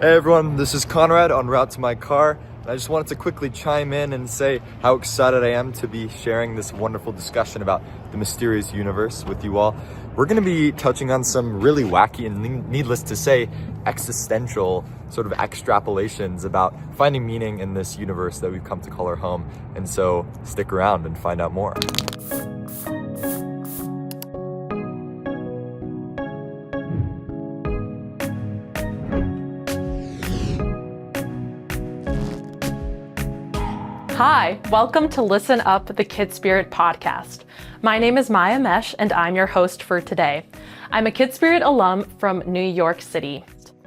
Hey everyone, this is Conrad en route to my car. And I just wanted to quickly chime in and say how excited I am to be sharing this wonderful discussion about the mysterious universe with you all. We're going to be touching on some really wacky and needless to say, existential sort of extrapolations about finding meaning in this universe that we've come to call our home. And so stick around and find out more. Hi, welcome to ListenUp, the KidSpirit podcast. My name is Maya Mesh, and I'm your host for today. I'm a KidSpirit alum from New York City.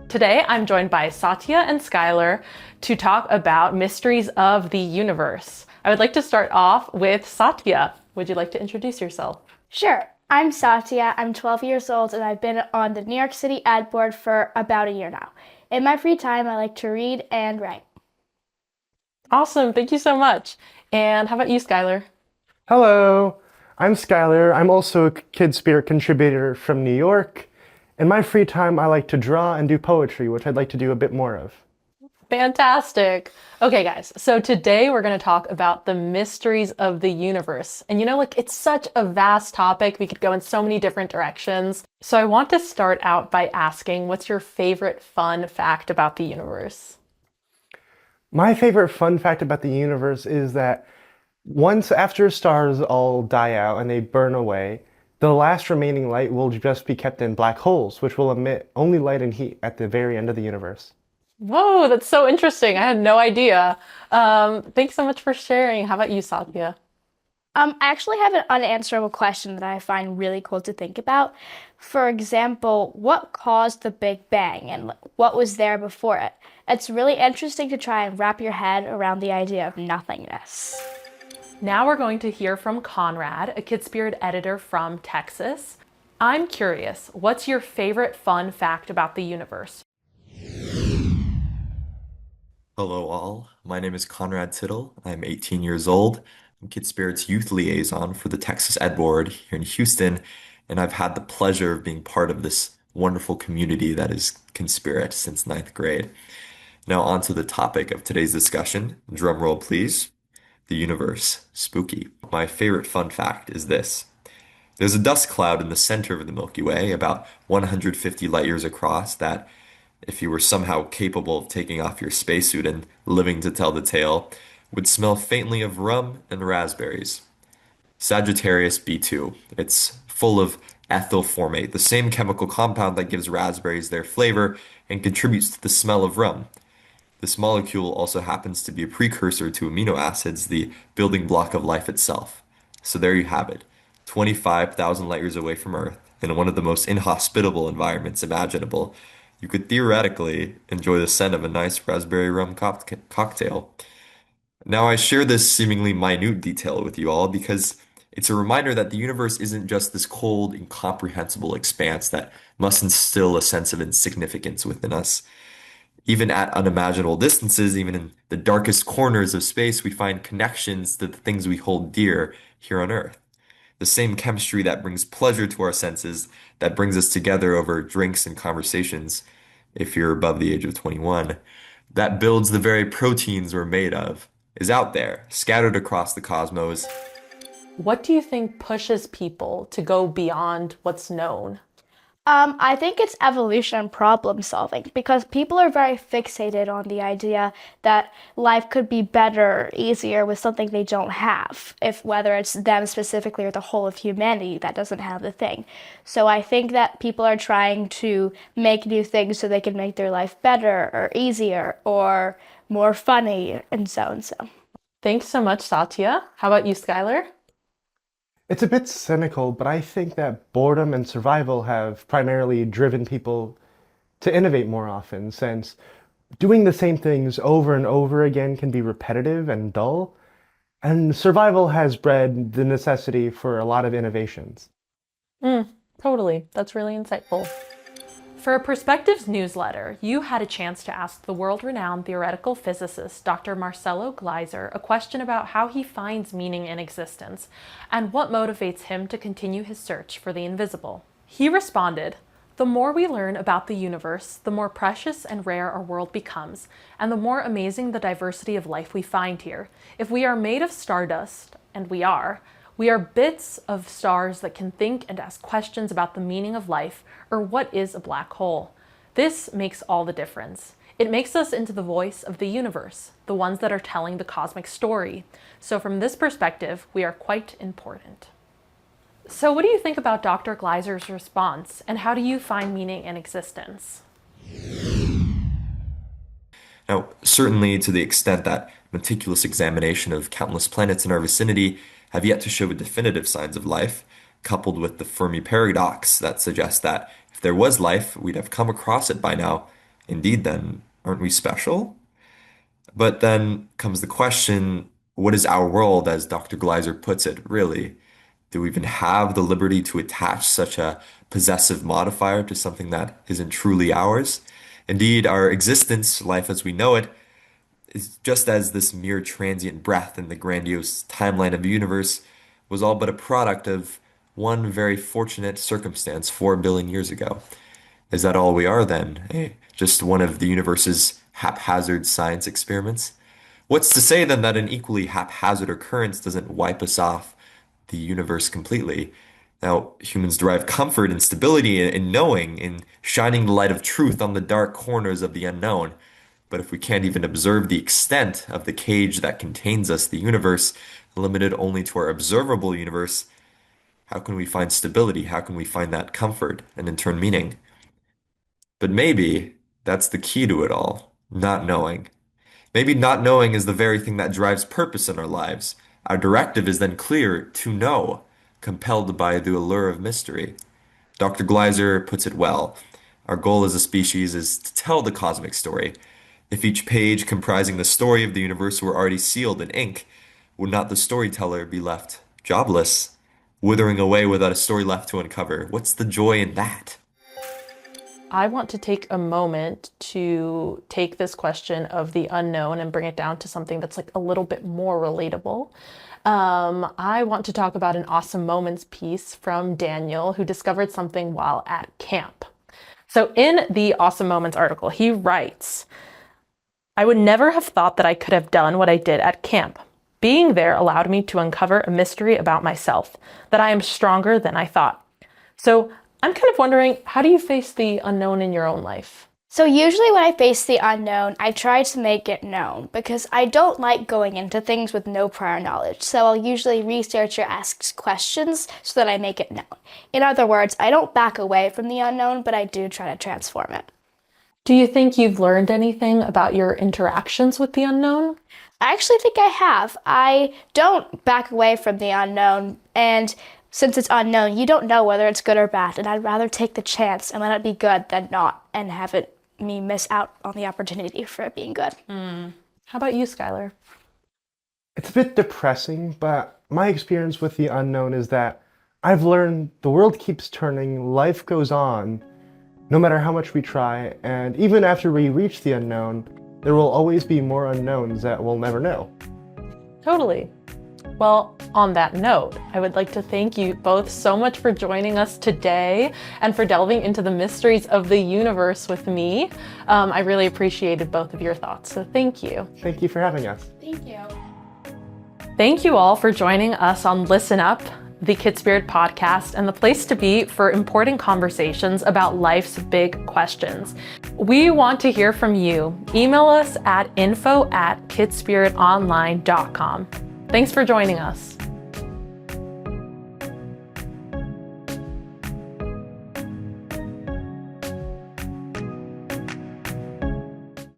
Today, I'm joined by Satya and Skylar to talk about mysteries of the universe. I would like to start off with Satya. Would you like to introduce yourself? Sure. I'm Satya. I'm 12 years old, and I've been on the New York City ad board for about a year now. In my free time, I like to read and write. Awesome, thank you so much. And how about you, Skylar? Hello, I'm Skylar. I'm also a KidSpirit contributor from New York. In my free time, I like to draw and do poetry, which I'd like to do a bit more of. Fantastic. Okay, guys, so today we're going to talk about the mysteries of the universe. And it's such a vast topic. We could go in so many different directions. So I want to start out by asking, what's your favorite fun fact about the universe? My favorite fun fact about the universe is that after stars all die out and they burn away, the last remaining light will just be kept in black holes, which will emit only light and heat at the very end of the universe. Whoa, that's so interesting. I had no idea. Thanks so much for sharing. How about you, Satya? I actually have an unanswerable question that I find really cool to think about. For example, what caused the Big Bang and what was there before it? It's really interesting to try and wrap your head around the idea of nothingness. Now we're going to hear from Conrad, a KidSpirit editor from Texas. I'm curious, what's your favorite fun fact about the universe? Hello all, my name is Conrad Tittle. I'm 18 years old. I'm KidSpirit's youth liaison for the Texas Ed Board here in Houston, and I've had the pleasure of being part of this wonderful community that is KidSpirit since 9th grade. Now on to the topic of today's discussion. Drum roll, please. The universe. Spooky. My favorite fun fact is this. There's a dust cloud in the center of the Milky Way, about 150 light years across, that if you were somehow capable of taking off your spacesuit and living to tell the tale, would smell faintly of rum and raspberries. Sagittarius B2. It's full of ethyl formate, the same chemical compound that gives raspberries their flavor and contributes to the smell of rum. This molecule also happens to be a precursor to amino acids, the building block of life itself. So there you have it, 25,000 light years away from Earth, in one of the most inhospitable environments imaginable, you could theoretically enjoy the scent of a nice raspberry rum cocktail. Now, I share this seemingly minute detail with you all because it's a reminder that the universe isn't just this cold, incomprehensible expanse that must instill a sense of insignificance within us. Even at unimaginable distances, even in the darkest corners of space, we find connections to the things we hold dear here on Earth. The same chemistry that brings pleasure to our senses, that brings us together over drinks and conversations, if you're above the age of 21, that builds the very proteins we're made of, is out there, scattered across the cosmos. What do you think pushes people to go beyond what's known? I think it's evolution and problem solving because people are very fixated on the idea that life could be better, easier with something they don't have, whether it's them specifically or the whole of humanity that doesn't have the thing. So I think that people are trying to make new things so they can make their life better or easier or more funny and so. Thanks so much, Satya. How about you, Skylar? It's a bit cynical, but I think that boredom and survival have primarily driven people to innovate more often, since doing the same things over and over again can be repetitive and dull, and survival has bred the necessity for a lot of innovations. Totally. That's really insightful. For a Perspectives newsletter, you had a chance to ask the world-renowned theoretical physicist Dr. Marcelo Gleiser a question about how he finds meaning in existence and what motivates him to continue his search for the invisible. He responded, The more we learn about the universe, the more precious and rare our world becomes, and the more amazing the diversity of life we find here. If we are made of stardust, and we are bits of stars that can think and ask questions about the meaning of life or what is a black hole. This makes all the difference. It makes us into the voice of the universe, the ones that are telling the cosmic story. So from this perspective, we are quite important. So what do you think about Dr. Gleiser's response, and how do you find meaning in existence? Now, certainly to the extent that meticulous examination of countless planets in our vicinity have yet to show definitive signs of life, coupled with the Fermi paradox that suggests that if there was life, we'd have come across it by now. Indeed, then, aren't we special? But then comes the question, what is our world, as Dr. Gleiser puts it, really? Do we even have the liberty to attach such a possessive modifier to something that isn't truly ours? Indeed, our existence, life as we know it, is just as this mere transient breath in the grandiose timeline of the universe was all but a product of one very fortunate circumstance 4 billion years ago. Is that all we are then? Just one of the universe's haphazard science experiments? What's to say then that an equally haphazard occurrence doesn't wipe us off the universe completely? Now, humans derive comfort and stability in knowing, in shining the light of truth on the dark corners of the unknown. But if we can't even observe the extent of the cage that contains us, the universe, limited only to our observable universe, how can we find stability? How can we find that comfort and in turn meaning? But maybe that's the key to it all, not knowing. Maybe not knowing is the very thing that drives purpose in our lives. Our directive is then clear to know, compelled by the allure of mystery. Dr. Gleiser puts it well. Our goal as a species is to tell the cosmic story. If each page comprising the story of the universe were already sealed in ink, would not the storyteller be left jobless, withering away without a story left to uncover? What's the joy in that? I want to take a moment to take this question of the unknown and bring it down to something that's like a little bit more relatable. I want to talk about an awesome moments piece from Daniel, who discovered something while at camp. So in the Awesome Moments article, he writes, I would never have thought that I could have done what I did at camp. Being there allowed me to uncover a mystery about myself, that I am stronger than I thought. So I'm kind of wondering, how do you face the unknown in your own life? So usually when I face the unknown, I try to make it known because I don't like going into things with no prior knowledge. So I'll usually research or ask questions so that I make it known. In other words, I don't back away from the unknown, but I do try to transform it. Do you think you've learned anything about your interactions with the unknown? I actually think I have. I don't back away from the unknown, and since it's unknown, you don't know whether it's good or bad, and I'd rather take the chance and let it be good than not, and have me miss out on the opportunity for it being good. How about you, Skylar? It's a bit depressing, but my experience with the unknown is that I've learned the world keeps turning, life goes on, no matter how much we try, and even after we reach the unknown, there will always be more unknowns that we'll never know. Totally. Well, on that note, I would like to thank you both so much for joining us today and for delving into the mysteries of the universe with me. I really appreciated both of your thoughts, so thank you. Thank you for having us. Thank you. Thank you all for joining us on Listen Up, the KidSpirit podcast, and the place to be for important conversations about life's big questions. We want to hear from you. Email us at info@kidspiritonline.com. Thanks for joining us.